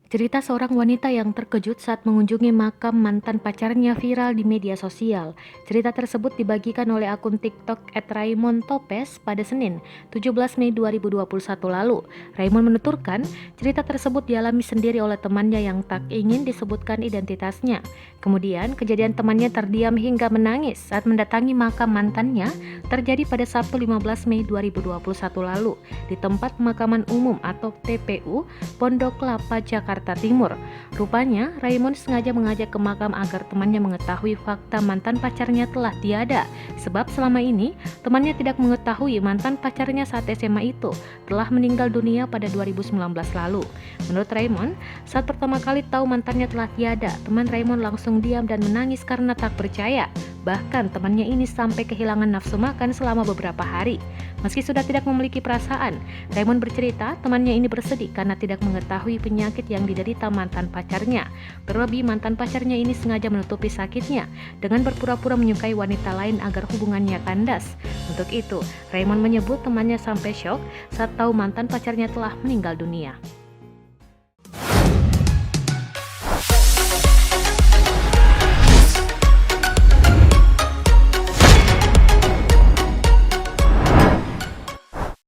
Cerita seorang wanita yang terkejut saat mengunjungi makam mantan pacarnya viral di media sosial. Cerita tersebut dibagikan oleh akun TikTok @RaymondTopes pada Senin, 17 Mei 2021 lalu. Raymond menuturkan, cerita tersebut dialami sendiri oleh temannya yang tak ingin disebutkan identitasnya. Kemudian, kejadian temannya terdiam hingga menangis saat mendatangi makam mantannya terjadi pada Sabtu 15 Mei 2021 lalu di tempat pemakaman umum atau TPU Pondok Kelapa, Jakarta Timur. Rupanya, Raymond sengaja mengajak ke makam agar temannya mengetahui fakta mantan pacarnya telah tiada. Sebab selama ini, temannya tidak mengetahui mantan pacarnya saat SMA itu telah meninggal dunia pada 2019 lalu. Menurut Raymond, saat pertama kali tahu mantannya telah tiada, teman Raymond langsung diam dan menangis karena tak percaya. Bahkan temannya ini sampai kehilangan nafsu makan selama beberapa hari. Meski sudah tidak memiliki perasaan, Raymond bercerita temannya ini bersedih karena tidak mengetahui penyakit yang diderita mantan pacarnya. Terlebih mantan pacarnya ini sengaja menutupi sakitnya dengan berpura-pura menyukai wanita lain agar hubungannya kandas. Untuk itu, Raymond menyebut temannya sampai syok saat tahu mantan pacarnya telah meninggal dunia.